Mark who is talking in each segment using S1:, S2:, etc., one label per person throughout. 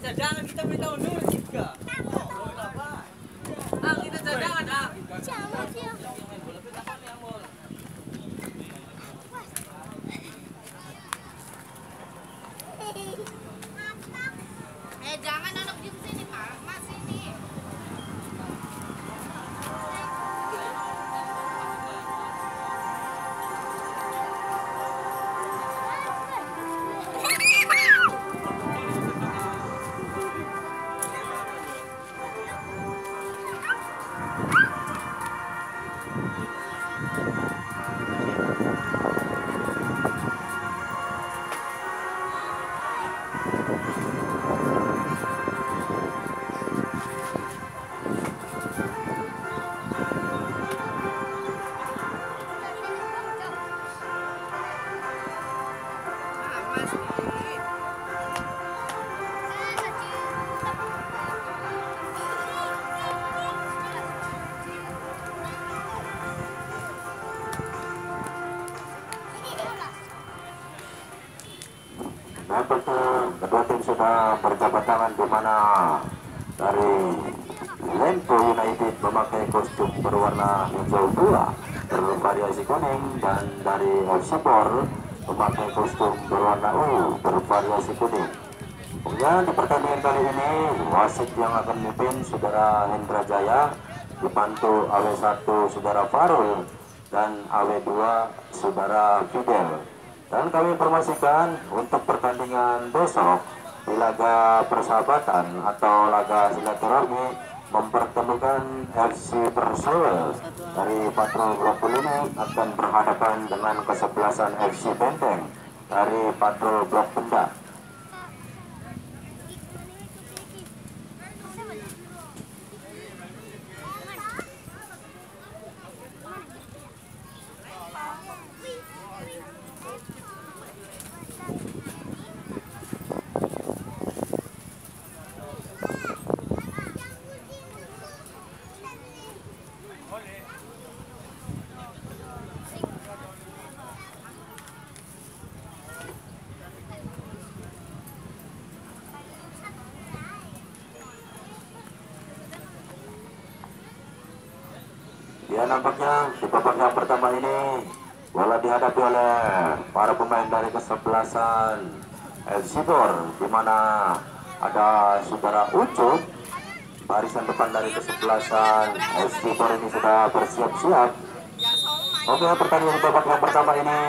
S1: Cadangan kita beritahu dulu juga. Kita cadangan
S2: Jangan anak di sini, Pak. Mas ini.
S3: Nampaknya kedua tim sudah berjabat tangan, di mana dari Lempo United memakai kostum berwarna hijau 2 bervariasi kuning, dan dari FC Bor memakai kostum berwarna ungu bervariasi kuning. Kemudian di pertandingan kali ini wasit yang akan memimpin saudara Hendra Jaya, dibantu AW1 saudara Farul dan AW2 saudara Fidel. Dan kami informasikan untuk pertandingan besok di laga persahabatan atau laga silaturahmi mempertemukan FC Persewel dari Patrol 25 akan berhadapan dengan kesebelasan FC Benteng dari Patrol Blok Penda. Ya, nampaknya di babak yang pertama ini bola dihadapi oleh para pemain dari kesebelasan FC Bor, di mana ada saudara Ucup. Barisan depan dari kesebelasan FC Bor ini sudah bersiap-siap. Oke, pertandingan babak yang pertama ini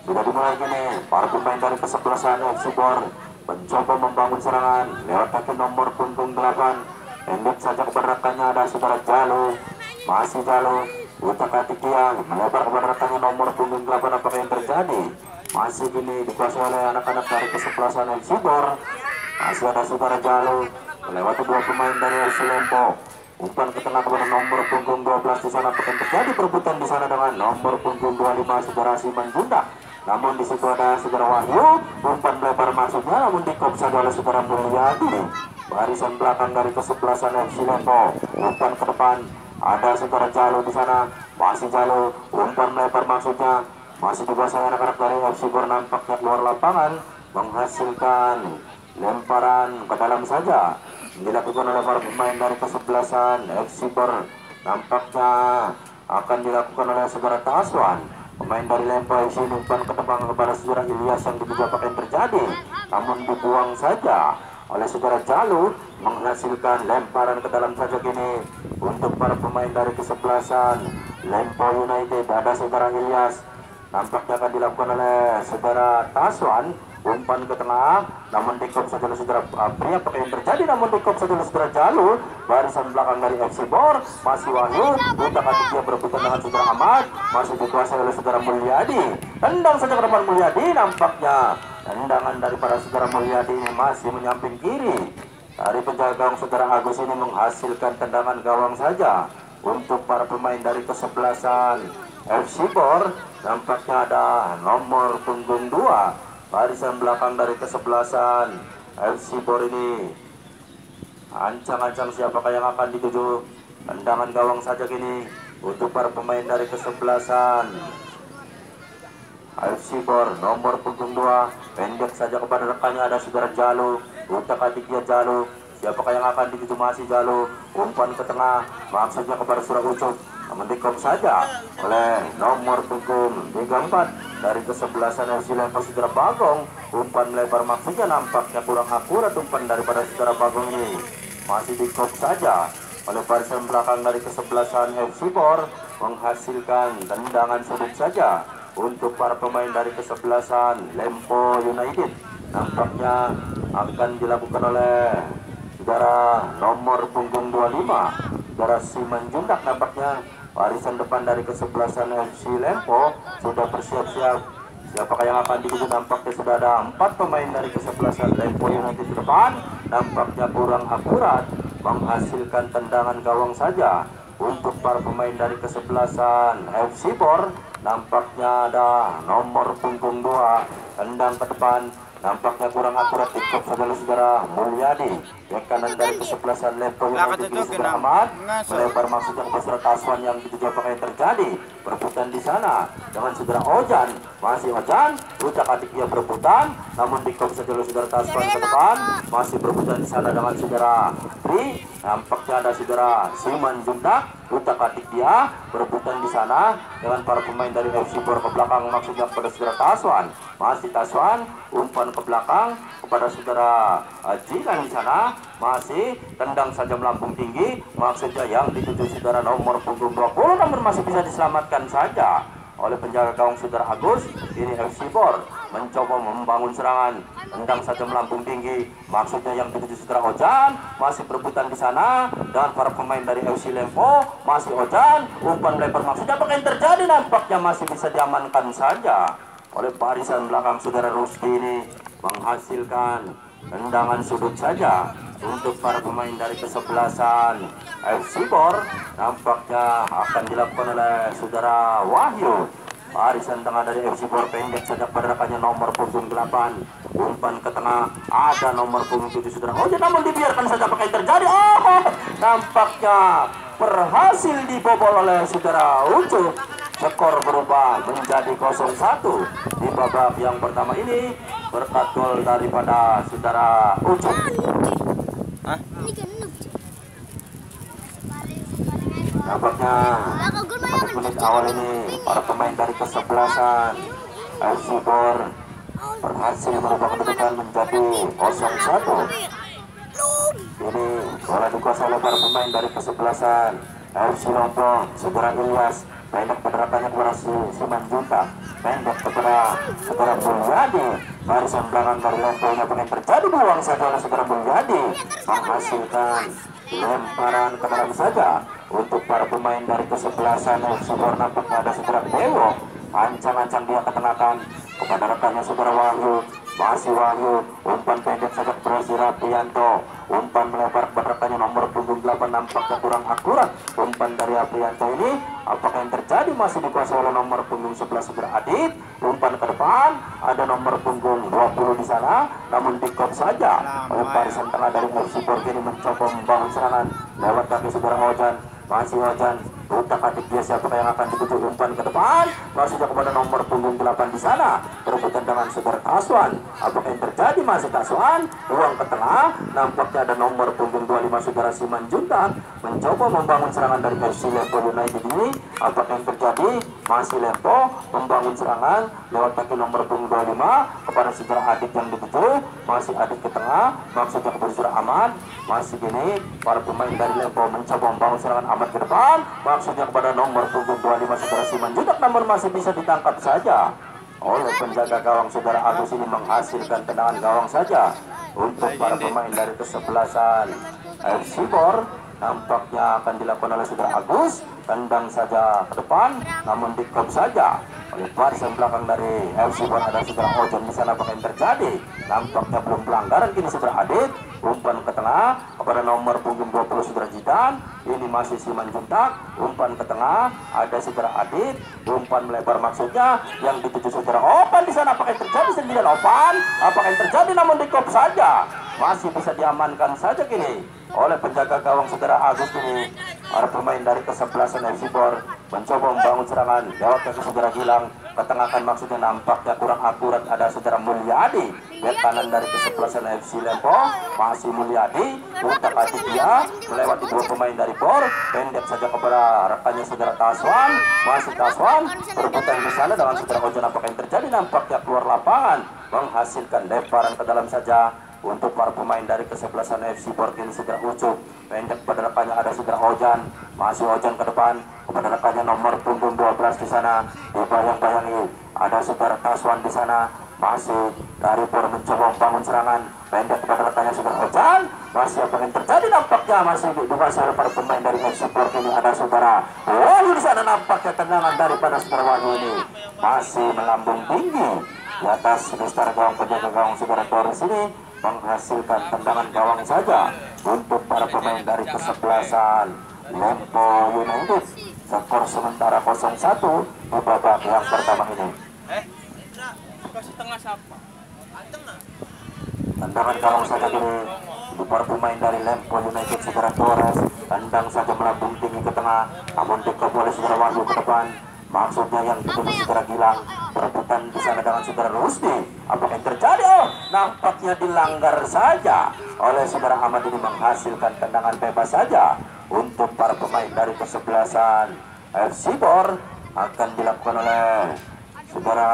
S3: sudah dimulai gini. Para pemain dari kesebelasan FC Bor mencoba membangun serangan lewat kaki nomor punggung 8. Pendek saja keberatakannya ada saudara Jalo. Masih Jalo, utak hati Tiang melebar kepada rekannya nomor punggung 8. Apakah yang terjadi? Masih kini dikuasai oleh anak-anak dari kesebelasan FC Bor. Masih ada saudara Jalo melewati dua pemain dari FC Lempo. Umpan ke tengah kepada nomor punggung 12 di sana. Apakah terjadi perebutan di sana dengan nomor punggung 25 saudara Siman Bunda. Namun di situ ada saudara Wahyu. Umpan melebar masuknya, namun dikopsadi oleh saudara Mulyadi. Barisan belakang dari kesebelasan FC Lempo. Umpan ke depan. Ada saudara Jalo di sana, masih Jalo, umpan melebar maksudnya, masih dikuasai anak-anak dari FC Bor, nampaknya keluar lapangan, menghasilkan lemparan ke dalam saja, dilakukan oleh para pemain dari kesebelasan FC Bor. Nampaknya akan dilakukan oleh saudara Taswan, pemain dari Lempo FC. Umpan ke depan kepada saudara Ilyas yang dituju apa yang terjadi, namun dibuang saja oleh saudara Jalo, menghasilkan lemparan ke dalam saja kini untuk para pemain dari kesebelasan Lempo United. Ada saudara Ilyas, nampaknya akan dilakukan oleh saudara Taswan. Umpan ke tengah, namun dikop saja oleh saudara Pria. Apa yang terjadi? Namun dikop saja oleh saudara Jalo. Barisan belakang dari FC Bor, masih Wahyu, utak hati dia berebutan dengan saudara Ahmad, masih dikuasai oleh saudara Mulyadi. Tendang saja ke depan Mulyadi, nampaknya tendangan daripada saudara Mulyadi ini masih menyamping kiri. Dari penjaga gawang saudara Agus ini menghasilkan tendangan gawang saja untuk para pemain dari kesebelasan FC Bor. Nampaknya ada nomor punggung 2 barisan belakang dari kesebelasan FC Bor ini. Ancang-ancang siapakah yang akan dituju. Tendangan gawang saja kini untuk para pemain dari kesebelasan FC Bor nomor punggung 2 pendek saja kepada rekannya, ada saudara Jalo, utak-atik dia Jalo. Siapakah yang akan dituju? Masih Jalo, umpan ke tengah, maksudnya kepada Surah Ucup, namun dikop saja oleh nomor punggung 34 dari kesebelasan FC Lempar saudara Bagong. Umpan melebar maksudnya nampaknya kurang akurat umpan daripada saudara Bagong ini, masih dikop saja oleh barisan belakang dari kesebelasan FC Bor, menghasilkan tendangan sudut saja untuk para pemain dari kesebelasan Lempo United. Nampaknya akan dilakukan oleh saudara nomor punggung 25 saudara Simanjundak. Nampaknya barisan depan dari kesebelasan FC Lempo sudah bersiap-siap. Siapakah yang akan dituju? Nampaknya sudah ada 4 pemain dari kesebelasan Lempo United di depan. Nampaknya kurang akurat, menghasilkan tendangan gawang saja untuk para pemain dari kesebelasan FC Bor. Nampaknya ada nomor punggung 2 tendang ke depan, nampaknya kurang akurat, dikop saja oleh saudara Mulyadi. Yang kanan dari kesebelasan Lempo United saudara Ahmad melebar maksudnya ke saudara Taswan, yang dituju apakah yang terjadi perebutan di sana dengan saudara Ojan. Masih Ojan, utak-atik dia berebutan, namun dikop saja oleh saudara Taswan ke depan, masih berebutan di sana dengan saudara Tri. Nampaknya ada saudara Simanjundak, utak-atik dia berebutan di sana dengan para pemain dari FC Bor ke belakang, maksudnya kepada saudara Taswan. Masih Taswan, umpan ke belakang kepada saudara Jilan di sana, masih tendang saja melambung tinggi, maksudnya yang dituju saudara nomor punggung 20, namun masih bisa diselamatkan saja oleh penjaga gawang saudara Agus. Ini FC Bor mencoba membangun serangan, tendang saja melambung tinggi, maksudnya yang dituju saudara Ojan, masih berebutan di sana dengan para pemain dari FC Lempo. Masih Ojan, umpan melebar maksudnya apa yang terjadi, nampaknya masih bisa diamankan saja oleh barisan belakang saudara Rusdi. Ini menghasilkan tendangan sudut saja untuk para pemain dari kesebelasan FC Bor. Nampaknya akan dilakukan oleh saudara Wahyu. Barisan tengah dari FC Bor pendek saja pada rekannya nomor punggung 8. Umpan ke tengah, ada nomor punggung 7 saudara Ojan, namun dibiarkan saja apa yang terjadi. Nampaknya berhasil dibobol oleh saudara Ucup. Skor berubah menjadi 0-1 di babak yang pertama ini berkat gol daripada saudara Ucup. Nampaknya menit awal ini para pemain dari kesebelasan FC Bor berhasil merubah kedudukan menjadi 0-1. Ini bola dikuasai oleh para pemain dari kesebelasan FC Lompong, saudara Ilyas. Pendek penderakannya kepada Simanjuntak, pendek kepada saudara Mulyadi. Barisan belakang dari Lemponya pengen terjadi, buang saja oleh saudara Mulyadi, menghasilkan lemparan ke dalam saja untuk para pemain dari kesebelasan FC Bor. Nampaknya ada saudara Dewo, ancang-ancang dia ketengahkan kepada rekannya saudara Wahyu. Masih Wahyu, umpan pendek saja kepada saudara Aprianto, umpan melebar kepada rekannya nomor punggung 8, nampaknya kurang akurat umpan dari Aprianto ini. Apakah yang terjadi? Masih dikuasai oleh nomor punggung 11 saudara Adit. Umpan ke depan, ada nomor punggung 20 di sana, namun dikop saja oleh barisan tengah dari FC Bor. Kini mencoba membangun serangan lewat kaki saudara Ojan. Masih Ojan, utak-atik dia siapa yang akan dituju, umpan ke depan, maksudnya kepada nomor punggung 8 di sana, berebutan dengan saudara Taswan. Apakah yang terjadi? Masih Taswan, uang ke tengah, nampaknya ada nomor punggung 25 saudara Simanjuntak mencoba membangun serangan dari FC Lempo United ini. Apakah yang terjadi? Masih Lempo membangun serangan lewat kaki nomor punggung 25 kepada saudara Adit yang dituju. Masih Adit ke tengah, maksudnya kepada saudara Ahmad. Masih gini para pemain dari Lempo mencoba membangun serangan Ahmad ke depan, maksudnya kepada nomor punggung 25 saudara Simanjuntak, namun masih bisa ditangkap saja oleh penjaga gawang saudara Agus. Ini menghasilkan tendangan gawang saja untuk para pemain dari kesebelasan FC Bor. Nampaknya akan dilakukan oleh saudara Agus, tendang saja ke depan, namun dikop saja oleh barisan belakang dari FC Bor. Ada saudara Ojan di sana. Apa yang terjadi? Nampaknya belum pelanggaran. Kini saudara Adit, umpan ke tengah kepada nomor punggung 20 saudara Jidan. Ini masih Simanjuntak, umpan ke tengah, ada saudara Adit, umpan melebar maksudnya yang dituju saudara Opan di sana. Apakah yang terjadi? 9 Opan, apakah yang terjadi? Namun dikop saja, masih bisa diamankan saja kini oleh penjaga gawang saudara Agus. Ini para pemain dari kesebelasan FC Bor mencoba membangun serangan lewat kaki saudara Gilang, ketengahkan maksudnya nampaknya kurang akurat, ada saudara Mulyadi, back kanan dari kesebelasan FC Lempo, masih Mulyadi, putar kaki dia melewati dua pemain dari Bor, pendek saja kepada rekannya saudara Taswan, masih Taswan berebutan di sana dengan saudara Ojan. Apakah yang terjadi? Nampaknya keluar lapangan, menghasilkan lemparan ke dalam saja untuk para pemain dari kesebelasan FC Bor. Kini saudara Ucup pendek pada rekannya ada saudara Ojan, masih Ojan ke depan kepada rekannya nomor punggung 12 di sana, dibayang-bayangi ada saudara Taswan di sana, masih dari Bor mencoba membangun serangan pendek kepada rekannya saudara Ojan, masih apa yang terjadi? Nampaknya masih dikuasai oleh para pemain dari FC Bor. Kini ada saudara Wahyu di sana, nampaknya tendangan daripada saudara Wahyu ini masih melambung tinggi di atas mistar gawang penjaga gawang saudara Doris ini, menghasilkan tendangan gawang saja untuk para pemain dari kesebelasan Lempo United. Skor sementara 0-1 di babak yang pertama ini.
S1: Kasih tengah siapa?
S3: Tendangan gawang saja kini untuk para pemain dari Lempo United saudara Torres, tendang saja melambung tinggi ke tengah, namun dikepung oleh saudara Wahyu ke depan. Maksudnya yang dituju saudara Gilang, perebutan di sana dengan saudara Rusdi. Apa yang terjadi? Oh, nampaknya dilanggar saja oleh saudara Ahmad, ini menghasilkan tendangan bebas saja untuk para pemain dari kesebelasan FC Bor. Akan dilakukan oleh saudara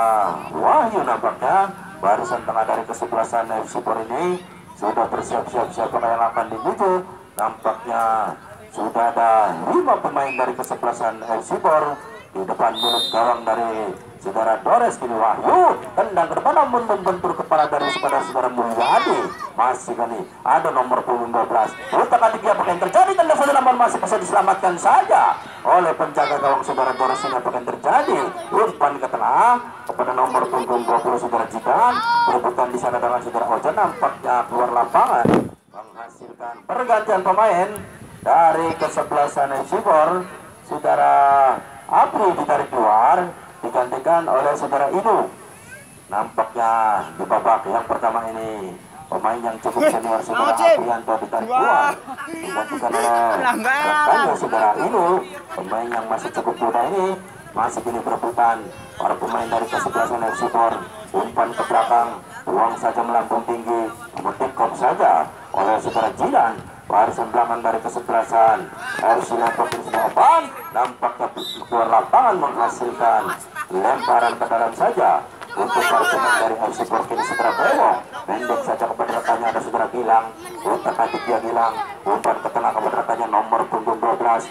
S3: Wahyu. Nampaknya barisan tengah dari kesebelasan FC Bor ini sudah bersiap-siap siapa yang akan dituju. Nampaknya sudah ada 5 pemain dari kesebelasan FC Bor di depan mulut gawang dari saudara Dores. Kini Wahyu tendang ke depan namun membentur kepala dari saudara Mulyadi. Masih kali ada nomor punggung 12 utak adik dia. Apa yang terjadi? Tendang saja namun masih bisa diselamatkan saja oleh penjaga gawang saudara Dores ini. Apa yang terjadi? Umpan ke tengah kepada nomor punggung 20 saudara Jidan, berebutan di sana dengan saudara Ojan, nampaknya keluar lapangan, menghasilkan pergantian pemain dari kesebelasan FC Bor. Saudara Apri ditarik keluar, digantikan oleh saudara Idu. Nampaknya di babak yang pertama ini pemain yang cukup senior saudara Aprianto ditarik keluar, digantikan oleh rekannya saudara Idu. Pemain yang masih cukup muda ini masih kini berebutan para pemain dari kesebelasan FC Bor. Umpan ke belakang, uang saja melambung tinggi, metikop saja oleh saudara Jidan. Barisan belakang dari kesebelasan FC Lempo Umpan nampaknya keluar lapangan, menghasilkan lemparan ke dalam saja untuk para pemain dari FC Bor. Kini saudara Bewo pendek saja kepada rekannya ada saudara Gilang, utak adik dia Gilang, umpan ke tengah kepada rekannya nomor punggung 12,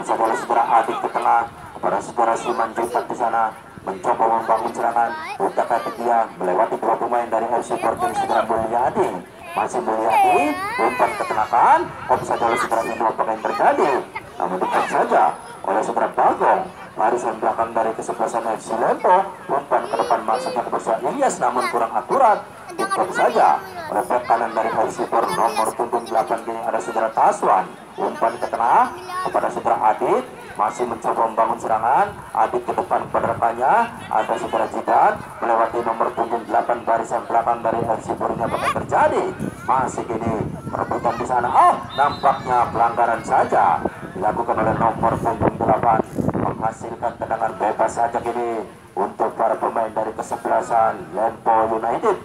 S3: saja oleh saudara Adik ke tengah kepada saudara Siman Jutak di sana, mencoba membangun serangan, utak adik dia melewati 2 pemain dari FC Bor. Kini saudara Mulyadi, masih Mulyadi, umpan ketenakan, saja oleh saudara Indo. Apa yang terjadi? Namun dekat saja oleh saudara Bagong. Barisan belakang dari kesebelasan FC Lempo, umpan ke depan maksudnya kepada Ilyas namun kurang akurat, dekat saja oleh back kanan dari FC Bor nomor punggung 8. Kini ada saudara Taswan, umpan ke tengah kepada saudara Adit, masih mencoba membangun serangan. Adit ke depan kepada rekannya ada saudara Jidan, melewati nomor punggung 8 barisan belakang dari FC Bor. Apa yang terjadi? Masih kini perebutan di sana. Oh, nampaknya pelanggaran saja dilakukan oleh nomor punggung 8, menghasilkan tendangan bebas saja kini untuk para pemain dari kesebelasan Lempo United.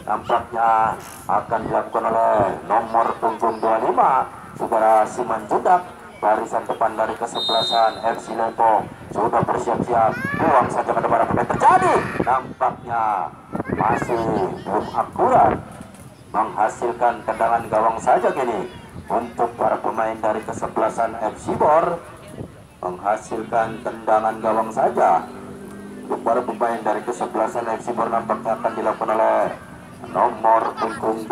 S3: Nampaknya akan dilakukan oleh nomor punggung 25 saudara Siman Judak. Barisan depan dari kesebelasan FC Lempo sudah bersiap-siap, buang saja ke depan. Apa yang terjadi? Nampaknya masih belum akurat, menghasilkan tendangan gawang saja kini untuk para pemain dari kesebelasan FC Bor, menghasilkan tendangan gawang saja untuk para pemain dari kesebelasan FC Bor. Nampaknya akan dilakukan oleh nomor punggung 2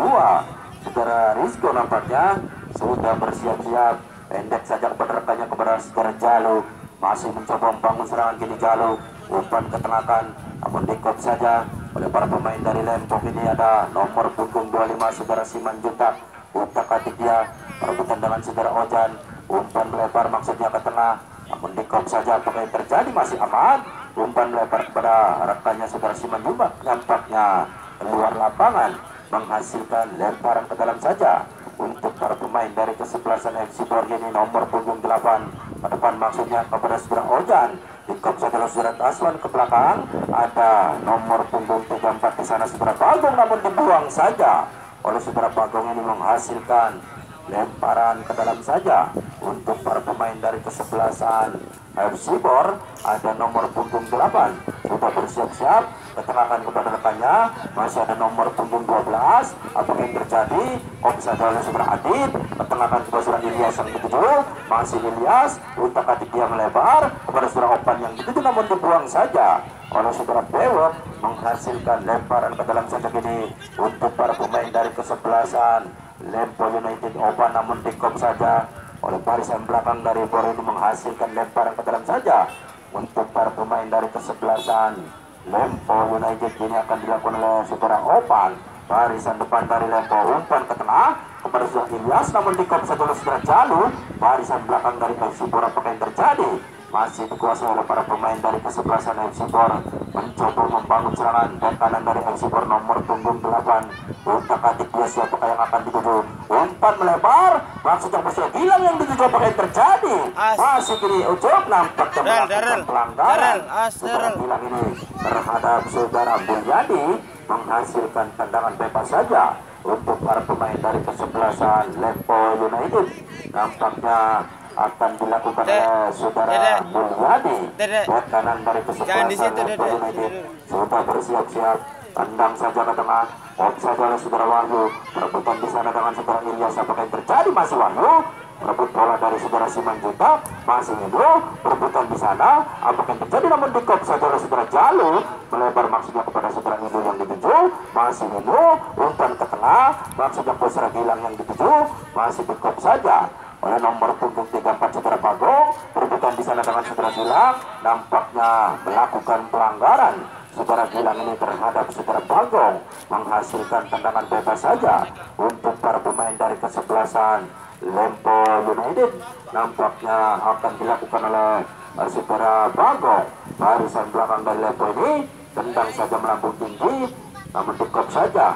S3: saudara Rizko. Nampaknya sudah bersiap-siap, pendek saja kepada rekannya kepada saudara Jalu, masih mencoba membangun serangan. Kini Jalu umpan ketengahkan namun dikop saja oleh para pemain dari Lempo. Ini ada nomor punggung 25 saudara Siman Jutak, utak adik dia perebutan dengan saudara Ojan, umpan melebar maksudnya ke tengah namun dikop saja. Apa yang terjadi? Masih aman, umpan melebar kepada rekannya saudara Siman Jutak, nampaknya keluar lapangan, menghasilkan lemparan ke dalam saja untuk para pemain dari kesebelasan FC Borgi ini nomor punggung 8 ke depan maksudnya kepada saudara Ojan. Di kop saudara Taswan ke belakang ada nomor punggung 34 di sana saudara Bagong, namun dibuang saja oleh saudara Bagong ini menghasilkan lemparan ke dalam saja untuk para pemain dari kesebelasan FC Bor. Ada nomor punggung 8 sudah bersiap-siap ketengahkan kepada rekannya, masih ada nomor punggung 12. Apa yang terjadi? Offside oleh saudara Adit, ketengahkan kepada saudara Ilyas yang dituju, masih Ilyas untuk adik dia melebar kepada saudara Opan yang dituju, namun dibuang saja oleh saudara Bewok, menghasilkan lemparan ke dalam saja ini untuk para pemain dari kesebelasan Lempo United Opan, namun dikop saja oleh barisan belakang dari Bor ini menghasilkan lemparan ke dalam saja untuk para pemain dari kesebelasan Lempo United. Ini akan dilakukan oleh saudara Opan, barisan depan dari Lempo, umpan ke tengah kepada saudara Ilyas, namun dikop saja oleh saudara Jalu, barisan belakang dari FC Bor. Apakah yang terjadi? Masih dikuasai oleh para pemain dari kesebelasan FC Bor, mencoba membangun serangan dan kanan dari FC Bor nomor punggung 8 untuk adik dia. Siapakah yang akan dituju? Umpan melebar, maksud yang bersuara bilang yang dituju. Apakah yang terjadi? Masih kiri ucap, nampaknya melakukan pelanggaran saudara bilang ini terhadap saudara Mulyadi, menghasilkan tendangan bebas saja untuk para pemain dari kesebelasan Lempo United. Nampaknya akan dilakukan oleh saudara Mulyadi. Buat kanan dari kesebelasan Lempo United sudah bersiap-siap, tendang saja ke tengah, offside oleh saudara Wahyu, perebutan di sana dengan saudara Ilyas. Apakah yang terjadi? Masih Wahyu merebut bola dari saudara Simanjuntak, masih Indro perebutan di sana. Apakah yang terjadi? Namun dikop saja oleh saudara Jalu, melebar maksudnya kepada saudara Indro yang dituju, masih Indro, umpan ke tengah maksudnya ke saudara Gilang yang dituju, masih dikop saja oleh nomor punggung 34 saudara Bagong, perebutan di sana dengan saudara Gilang, nampaknya melakukan pelanggaran saudara Gilang ini terhadap saudara Bagong, menghasilkan tendangan bebas saja untuk para pemain dari kesebelasan Lempo United. Nampaknya akan dilakukan oleh saudara Bagong, barisan belakang dari Lempo ini tendang saja melambung tinggi, namun dikop saja.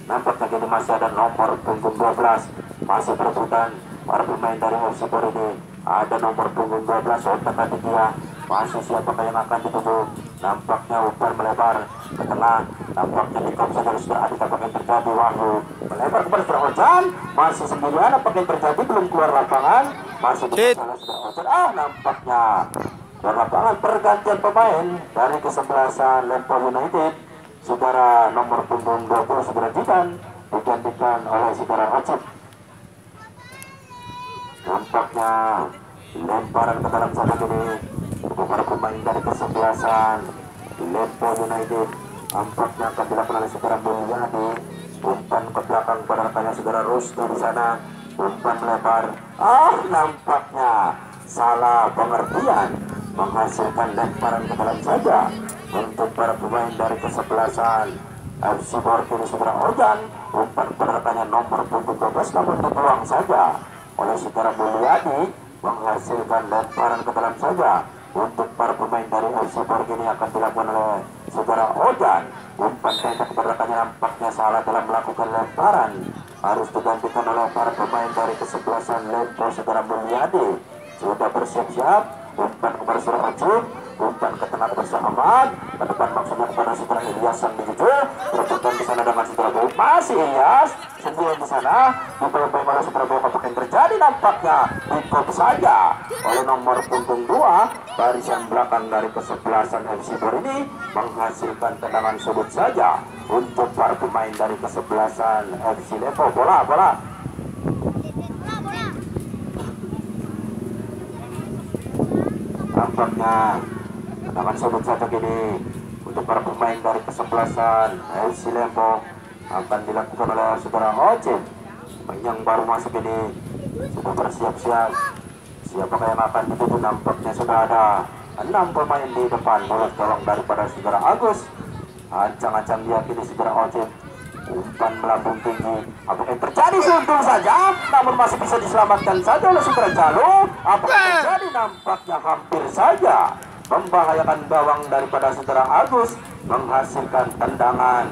S3: Nampaknya kini masih ada nomor punggung 12, masih perebutan para pemain dari FC Bor ini. Ada nomor punggung 12 otak adik dia, masih siapakah yang akan dituju? Nampaknya umpan melebar ke tengah, nampaknya dikop saja oleh saudara Adik. Apakah yang terjadi? Wahyu melebar kepada saudara Ojan, masih sendirian. Apakah yang terjadi? Belum keluar lapangan, masih salah saudara Ojan. Nampaknya keluar lapangan. Pergantian pemain dari kesebelasan Lempo United, saudara nomor punggung 20 saudara Jidan digantikan oleh saudara Ocit. Nampaknya lemparan ke dalam sana ini untuk para pemain dari kesebelasan Lempo United. Nampaknya akan dilakukan oleh saudara Mulyadi, umpan ke belakang pada rekannya saudara Rusdi di sana, umpan melebar. Nampaknya salah pengertian, menghasilkan lemparan ke dalam saja untuk para pemain dari kesebelasan FC Bor. Kini saudara Ojan, umpan pada rekannya nomor punggung 12, namun dibuang saja oleh saudara Mulyadi, menghasilkan lemparan ke dalam saja untuk para pemain dari FC Bor. Ini akan dilakukan oleh saudara Ojan, umpan pendek kepada rekannya, nampaknya salah dalam melakukan lemparan, harus digantikan oleh para pemain dari kesebelasan Lempo. Saudara Mulyadi sudah bersiap-siap, umpan kepada saudara Ocit, umpan ke tengah kepada saudara Ahmad, ke depan maksudnya kepada saudara Ilyas yang dituju, perebutan di sana dengan saudara Boy, masih Ilyas sendirian di sana, dibayang-bayang oleh saudara Boy. Apakah yang terjadi? Nampaknya dikop saja oleh nomor punggung 2 barisan belakang dari kesebelasan FC Bor ini, menghasilkan tendangan sudut saja untuk para pemain dari kesebelasan FC Lempo. Bola nampaknya tendangan sudut saja kini untuk para pemain dari kesebelasan FC Lempo akan dilakukan oleh saudara Ocit yang baru masuk ini, sudah bersiap-siap. Siapakah yang akan dituju? Nampaknya sudah ada 6 pemain di depan, mulut tolong daripada saudara Agus. Ancang-ancang dia kini saudara Ocit, umpan melambung tinggi. Apakah yang terjadi? Untung saja, namun masih bisa diselamatkan saja oleh saudara Jalu. Apakah yang terjadi? Nampaknya hampir saja membahayakan gawang daripada saudara Agus, menghasilkan tendangan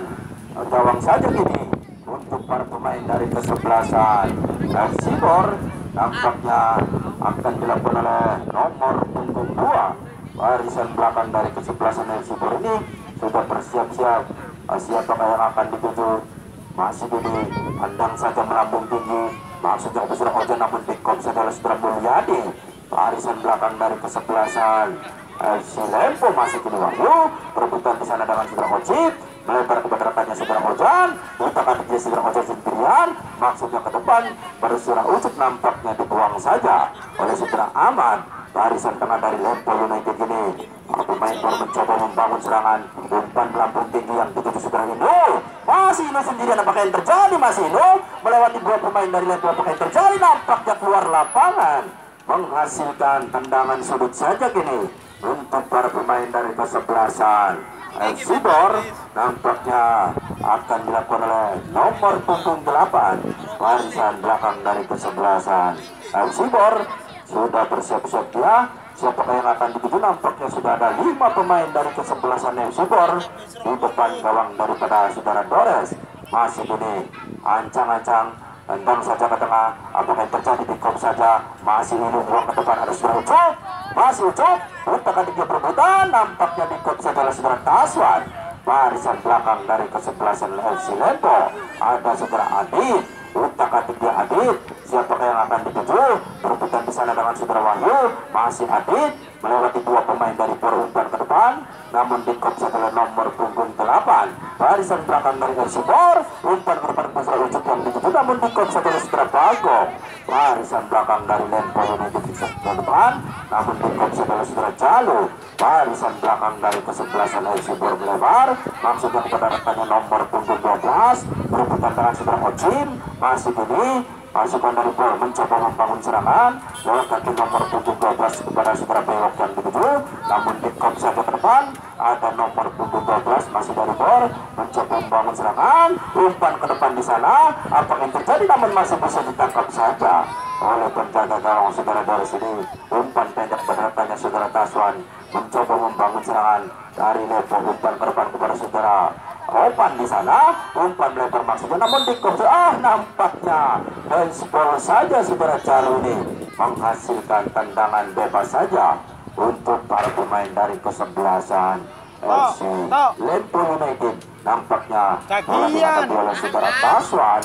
S3: gawang saja kini untuk para pemain dari kesebelasan FC Bor. Nampaknya akan dilakukan oleh nomor punggung 2 barisan belakang dari kesebelasan FC Bor ini sudah bersiap-siap. Siapakah yang akan dituju? Masih ini andang saja melambung tinggi, maksudnya besar Ojan, namun pick-up saudara Sutra Mulyadi. Barisan belakang dari kesebelasan FC Lempo masih kini Wahyu, perebutan di sana dengan Saudara Ojib, melebar kepada rekannya Saudara Ojan, letakkan di Saudara Ojan sendirian, maksudnya ke depan, baru Saudara Ucup nampaknya dibuang saja oleh Saudara Ahmad. Barisan tengah dari Lempo United ini, pemain baru mencoba membangun serangan, umpan melambung tinggi yang dituju Saudara Indo. Masih Ino sendirian, apakah yang terjadi? Masih Ino melewati dua pemain dari Lempo, apakah yang terjadi? Nampaknya keluar lapangan, menghasilkan tendangan sudut saja kini untuk para pemain dari kesebelasan FC Bor. Nampaknya akan dilakukan oleh nomor punggung 8 barisan belakang dari kesebelasan FC Bor. Sudah bersiap-siap dia. Siapakah yang akan dituju? Nampaknya sudah ada 5 pemain dari kesebelasan FC Bor di depan gawang daripada saudara Dores. Masih ini ancang-ancang, tendang saja ke tengah, apakah yang terjadi? Pick-up saja, masih ini buang ke depan, ada Saudara Ucup, masih Ucup, letakkan tiga perebutan, nampaknya pick-up saja oleh Saudara Taswan. Barisan belakang dari kesebelasan FC Lempo, ada Saudara Adit, letakkan tiga Adit. Siapakah yang akan dituju? Perebutan di sana dengan Saudara Wahyu, masih Adit, melewati dua pemain dari Bor, umpan ke depan, namun pick-up saja oleh nomor punggung 8. Barisan belakang dari FC Bor, umpan ke depan Saudara Ucup yang dituju, namun pick-up saja oleh Saudara Bagong. Barisan belakang dari Lempo United ke depan, namun pick-up saja oleh Saudara Jalu. Barisan belakang dari kesebelasan FC Bor melebar, maksudnya kepada rekannya nomor punggung 12, berebutan dengan Saudara Ojim. Masih ini pasukan dari Bor mencoba membangun serangan lewat kaki nomor punggung 12 kepada Saudara Bewok yang dituju, namun pick-up saja ke depan, ada nomor punggung 12 masih dari Bor mencoba membangun serangan, umpan ke depan di sana, apa yang terjadi? Namun masih bisa ditangkap saja oleh penjaga gawang Saudara Doris ini. Umpan pendek pada rekannya Saudara Taswan mencoba membangun serangan dari Lempo, umpan ke depan kepada Saudara Opan di sana, umpan melebar maksudnya, namun nampaknya handsball saja Saudara Jalu ini menghasilkan tendangan bebas saja untuk para pemain dari kesebelasan FC Lempo United. Nampaknya dihadapi oleh Saudara Taswan.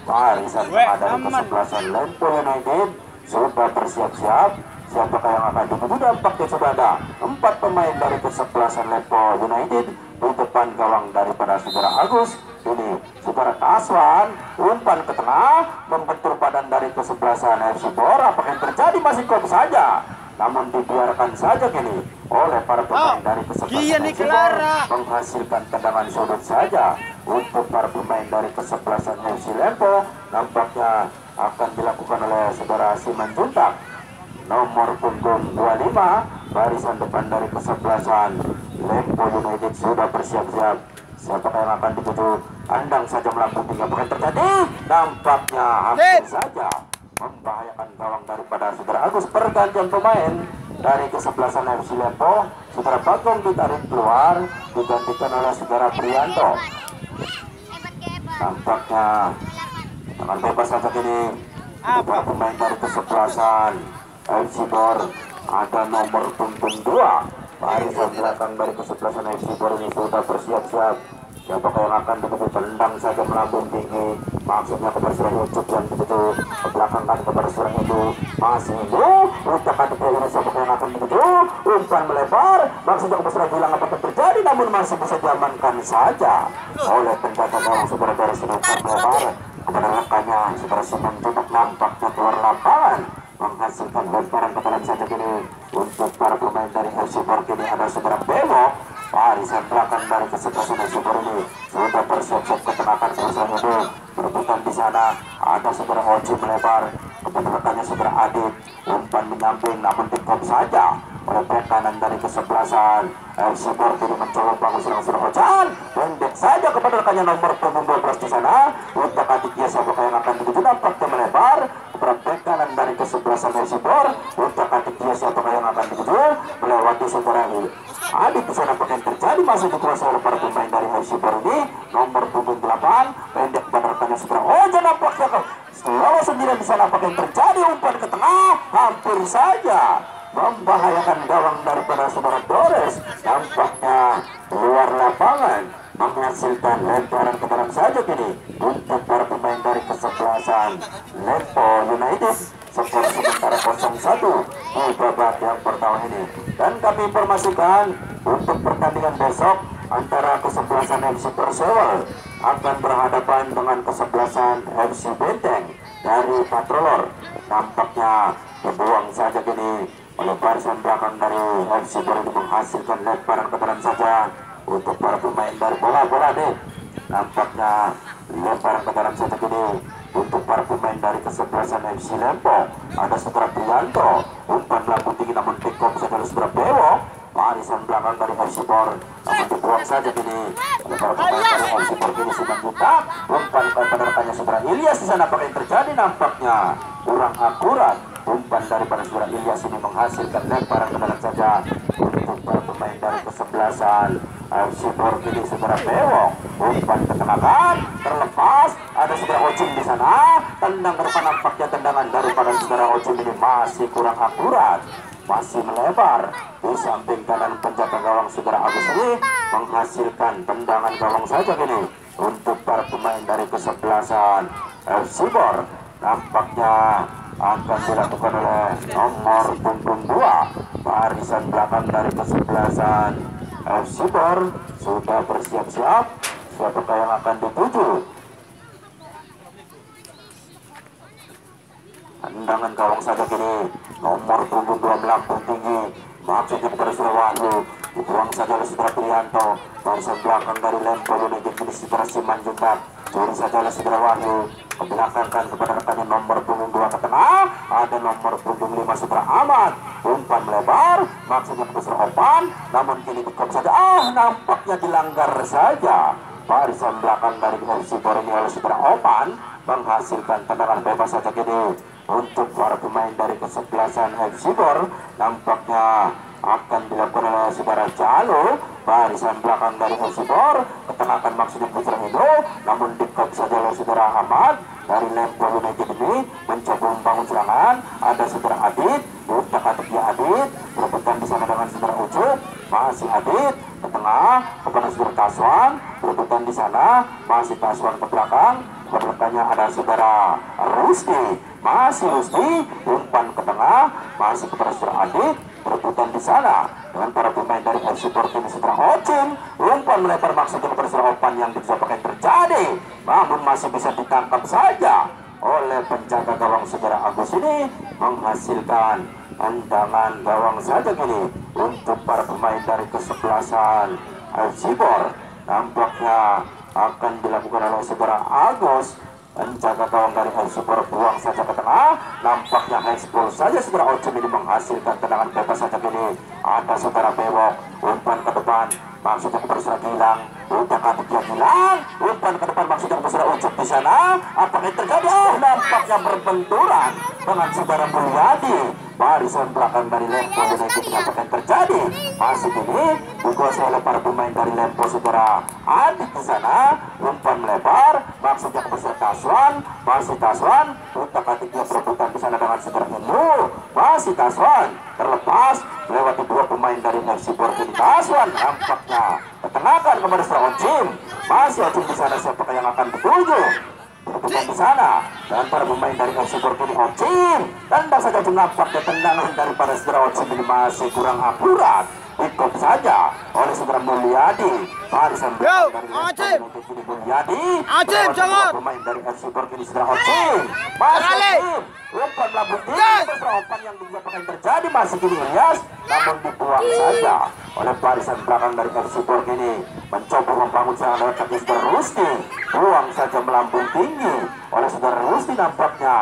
S3: Barisan tengah dari kesebelasan Lempo United sudah bersiap-siap. Siapakah yang akan dituju? Nampaknya sudah ada 4 pemain dari kesebelasan Lempo United di depan gawang daripada Saudara Agus. Ini Saudara Taswan, umpan ke tengah, membentur badan dari kesebelasan FC Bor. Apa yang terjadi? Masih kop saja, namun dibiarkan saja kini oleh para pemain dari kesebelasan FC Bor menghasilkan tendangan sudut saja untuk para pemain dari kesebelasan FC Lempo. Nampaknya akan dilakukan oleh Saudara Simanjuntak, nomor punggung 25, barisan depan dari kesebelasan Lempo United sudah bersiap-siap. Siapakah yang akan dituju? Andang saja melambung tinggi, apa yang terjadi? Nampaknya hampir saja membahayakan gawang daripada Saudara Agus. Pergantian pemain dari kesebelasan FC Lempo, Saudara Bagong ditarik keluar, digantikan oleh Saudara Prianto. Nampaknya tangan bebas saja kini para pemain dari kesebelasan FC Bor. Ada nomor punggung 2 barisan belakang dari kesebelasan FC Bor ini sudah bersiap-siap. Siapakah yang akan dituju? Tendang saja melambung tinggi, maksudnya kepada Saudara Ucup yang dituju, ke belakang kan kepada Saudara itu masih letakkan di ini. Siapakah yang akan dituju? Umpan melebar, maksudnya kepada Saudara Gilang, apa yang terjadi? Namun masih bisa diamankan saja oleh penjaga gawang Saudara Doris. Umpan melebar kepada rekannya Saudara Simon Juntak, nampaknya keluar lapangan, menghasilkan lemparan ke dalam saja kini untuk para pemain dari FC Bor. Kini ada Saudara Bewok, barisan belakang dari kesebelasan FC Bor ini sudah bersiap-siap ke tengah kan Saudara itu berebutan di sana. Ada Saudara Oji melebar kepada rekannya Saudara Adit, umpan menyamping namun pick-up saja oleh back kanan dari kesebelasan FC Bor. Kini mencoba bangun serang Saudara Ojan, pendek saja kepada rekannya nomor punggung 12 di sana. Untuk adik dia siapakah yang akan dituju? Nampaknya melebar kepada back kanan dari kesebelasan FC Bor. Untuk adik dia siapakah yang akan dituju? melewati saudara Adit di sana pakai terjadi masih dikuasai oleh para pemain dari FC Bor ini. Nomor punggung 8 pendek penerkannya saudara Oja nampaknya selalu sendirian di sana pakai terjadi umpan ke tengah hampir saja membahayakan gawang daripada saudara Dores. Nampaknya luar lapangan menghasilkan lemparan ke dalam saja kini untuk para pemain dari kesebelasan Lempo United. Skor sementara 0-1 di babak yang pertama ini. Dan kami informasikan untuk pertandingan besok antara kesebelasan FC Persewal akan berhadapan dengan kesebelasan FC Benteng dari Patrolor. Nampaknya dibuang saja kini oleh barisan belakang dari FC Bor ini menghasilkan lemparan ke dalam saja untuk para pemain dari bola deh. Nampaknya lemparan ke dalam saja kini untuk para pemain dari kesebelasan FC Lempo. Ada saudara Prianto, umpan lambung tinggi namun pick up saja oleh saudara Bewo. Barisan belakang dari FC Bor namun dibuang saja kini oleh para pemain dari FC Bor kini sudah buka. Umpan penerkannya saudara Ilyas di sana pakai terjadi nampaknya kurang akurat. Umpan daripada saudara Ilyas ini menghasilkan lemparan ke dalam saja untuk para pemain dari kesebelasan FC Bor kini saudara Bewo. Umpan ketenakan terlepas, ada saudara Ocim di sana, tendang ke depan nampaknya tendangan daripada saudara Ocim ini masih kurang akurat, masih melebar di samping kanan penjaga gawang saudara Agus ini menghasilkan tendangan gawang saja kini untuk para pemain dari kesebelasan FC Bor. Nampaknya akan dilakukan oleh nomor punggung 2 barisan belakang dari kesebelasan FC Bor sudah bersiap-siap. Siapakah yang akan dituju? Tendangan gawang saja kini nomor punggung 2 melambung tinggi maksudnya kepada saudara Wahyu, dibuang saja oleh saudara Prianto. Barisan belakang dari Lempo United kini saudara Simanjuntak curi saja oleh saudara Wahyu, membelakangkan kepada rekannya nomor punggung 2 ke tengah. Ada nomor punggung 5 saudara Ahmad, umpan melebar maksudnya kepada saudara Opan namun kini dikop saja, nampaknya dilanggar saja. Barisan belakang dari FC Bor ini oleh saudara Opan menghasilkan tendangan bebas saja kini untuk para pemain dari kesebelasan FC Bor. Nampaknya akan dilakukan oleh saudara Jalo. Barisan belakang dari FC Bor ketenakan maksudnya Putra Indo namun dikop saja oleh saudara Ahmad dari Lempo United ini mencoba membangun serangan. Ada saudara Adit, utak-atik dia Adit, berebutan di sana dengan saudara Ucup, masih Adit ke tengah kepada saudara Taswan, berebutan di sana masih Taswan ke belakang. Belakangnya ada saudara Rusdi, masih Rusdi, umpan ke tengah masih kepada saudara Adit, berebutan di sana dengan para pemain dari FC Bor ini saudara Ocim, umpan melebar maksudnya kepada saudara Opan yang dicobakan terjadi namun masih bisa ditangkap saja oleh penjaga gawang saudara Agus ini menghasilkan tendangan gawang saja kini untuk para pemain dari kesebelasan FC Bor. Nampaknya akan dilakukan oleh saudara Agus, penjaga gawang dari FC Bor buang saja ke tengah. Nampaknya ekspol saja saudara Ocim ini menghasilkan tendangan bebas saja kini. Ada saudara Bewok, umpan ke depan maksudnya kepada saudara Gilang, utak-atik dia Gilang, umpan ke depan maksudnya kepada saudara Ucup di sana. Apakah yang terjadi? Nampaknya berbenturan dengan saudara Mulyadi. Barisan belakang dari Lempo United apakah yang terjadi? Masih ini dikuasai oleh para pemain dari Lempo saudara Adit di sana, umpan melebar maksudnya kepada saudara Taswan, masih Taswan, utak-atik dia berebutan di sana dengan saudara Hindu, masih Taswan terlepas melewati dua pemain dari FC Bor kini. Taswan nampaknya ketenakan kepada saudara Ocim, masih Ocim di sana. Siapakah yang akan dituju? Berebutan di sana dan para pemain dari FC Bor kini Ocim tendang saja nampaknya tendangan daripada saudara Ocim ini masih kurang akurat, ikut saja oleh saudara Mulyadi. Barisan belakang dari Mulyadi, jangan pemain dari FC Bor kini saudara Ocim, masih umpan lambung tinggi umpan yang dinyatakan terjadi masih kini Ilyas namun dibuang saja oleh barisan belakang dari FC Bor kini mencoba membangun serangan lewat kaki saudara Rusdi, buang saja melambung tinggi oleh saudara Rusdi. Nampaknya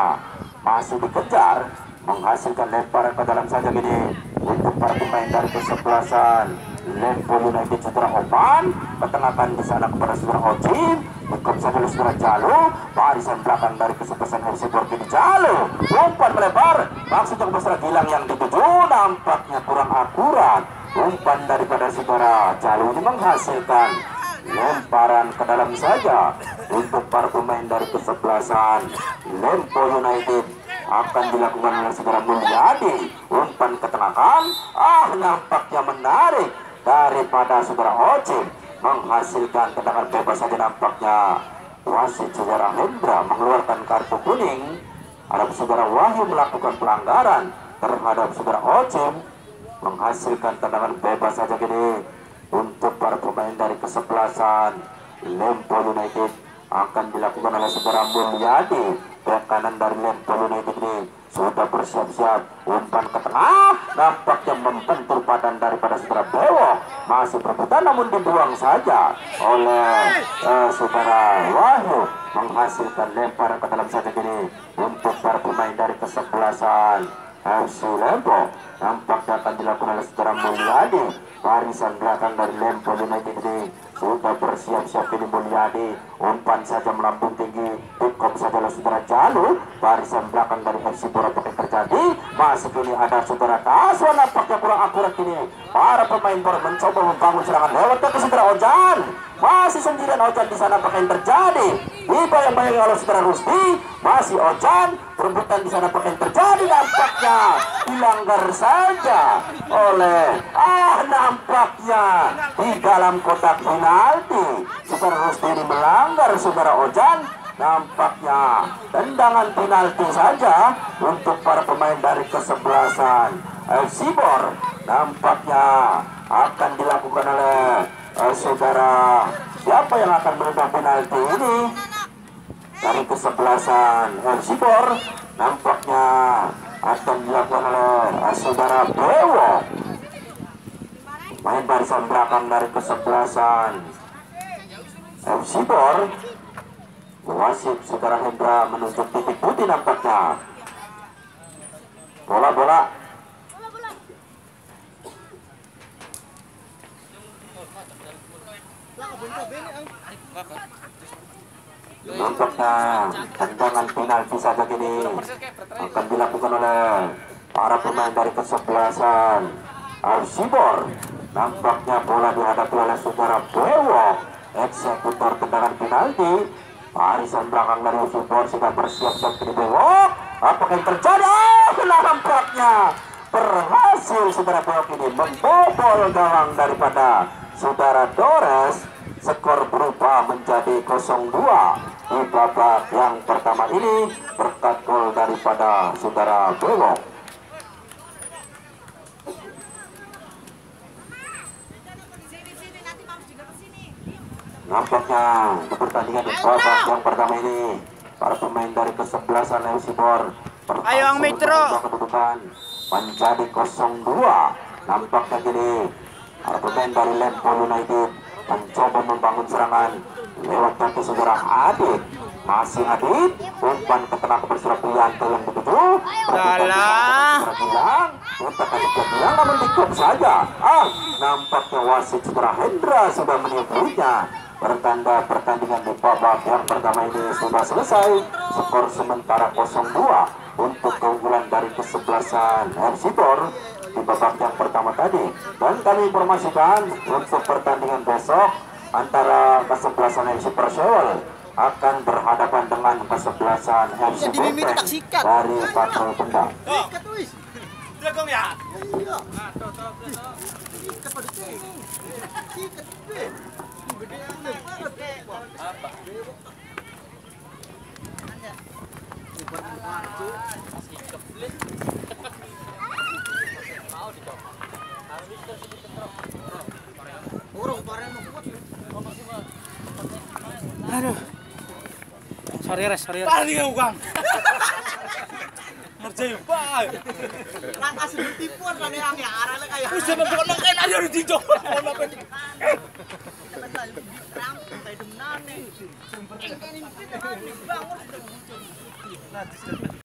S3: masih dikejar menghasilkan lemparan ke dalam saja kini untuk para pemain dari kesebelasan Lempo United saudara Opan, ketenakan di sana kepada saudara Ocim, Hukum saja saudara Jalu, barisan belakang dari kesebelasan FC Borgi di Jalu, umpan melebar, maksudnya saudara Gilang yang dituju, nampaknya kurang akurat. Umpan daripada saudara Jalu ini menghasilkan lemparan ke dalam saja untuk para pemain dari kesebelasan Lempo United. Akan dilakukan oleh saudara Mulyadi, umpan ke tengah kan, nampaknya menarik daripada saudara Ocim, menghasilkan tendangan bebas saja. Nampaknya wasit saudara Hendra mengeluarkan kartu kuning. Ada saudara Wahyu melakukan pelanggaran terhadap saudara Ocim, menghasilkan tendangan bebas saja gini untuk para pemain dari kesebelasan Lempo United. Akan dilakukan oleh saudara Mulyadi. Bek kanan dari Lempo United ini sudah bersiap-siap, umpan ke tengah, nampaknya membentur badan daripada saudara Bewo, masih berebutan namun dibuang saja oleh saudara Wahyu, menghasilkan lemparan ke dalam saja gini untuk para pemain dari kesebelasan FC Lempo. Nampaknya akan dilakukan oleh saudara Mulyadi. Barisan belakang dari Lempo United ini sudah bersiap-siap ini Mulyadi, umpan saja melambung tinggi, pick-up saja oleh saudara Jalu. Barisan belakang dari FC Bora Putih terjadi, masuk ini ada saudara Kaswa, nampaknya kurang akurat ini. Para pemain Bora mencoba membangun serangan lewat ke saudara Ojan, masih sendirian Ojan di sana. Apa yang terjadi? Dibayang-bayang oleh saudara Rusdi, masih Ojan, perebutan di sana. Apa yang terjadi? Nampaknya dilanggar saja oleh nampaknya di dalam kotak penalti saudara Rusdi ini melanggar saudara Ojan. Nampaknya tendangan penalti saja untuk para pemain dari kesebelasan FC Bor. Nampaknya akan dilakukan oleh saudara, siapa yang akan menendang penalti ini dari kesebelasan FC Bor. Nampaknya akan dilakukan oleh saudara Bewo, main barisan belakang dari kesebelasan FC Bor. Wasit saudara Hendra menunjuk titik putih nampaknya. Bola. Nampaknya tendangan penalti saja kini akan dilakukan oleh para pemain dari kesebelasan FC Bor. Nampaknya bola dihadapi oleh saudara Bewo, eksekutor tendangan penalti. Barisan belakang dari FC Bor sudah bersiap-siap kini Bewo. Apakah yang terjadi? Nampaknya berhasil saudara Bewo ini membobol gawang daripada saudara Dores. Skor berubah menjadi 0-2 di babak yang pertama ini berkat gol daripada saudara Bewo. Nampaknya di pertandingan di babak yang pertama ini para pemain dari kesebelasan FC Bor
S1: Ayo Metro
S3: kedudukan menjadi 0-2. Nampaknya gini para pemain dari Lempo United mencoba membangun serangan lewat kaki saudara Adit. Masih Adit, umpan ke tengah ke saudara Prianto yang dituju. Bilang, untuk Adit bilang namun dikop saja. Nampaknya wasit saudara Hendra sudah meniupinya. Bertanda pertandingan di babak yang pertama ini sudah selesai. Skor sementara 0-2 untuk keunggulan dari kesebelasan FC Bor di babak yang pertama tadi. Dan kami informasikan untuk pertandingan besok antara kesebelasan FC Persewel akan berhadapan dengan kesebelasan FC Benteng dari Patrol Kendal.
S1: Aduh. Sorry. Tadi Kang. Ngerjain bae.
S4: Lah kasih bertipuan kan yang arane kayak.
S1: Wis jeneng kok nengken aja ditinjok. Ono apa iki?
S4: Rang kayak demenane. Engken iki bangun.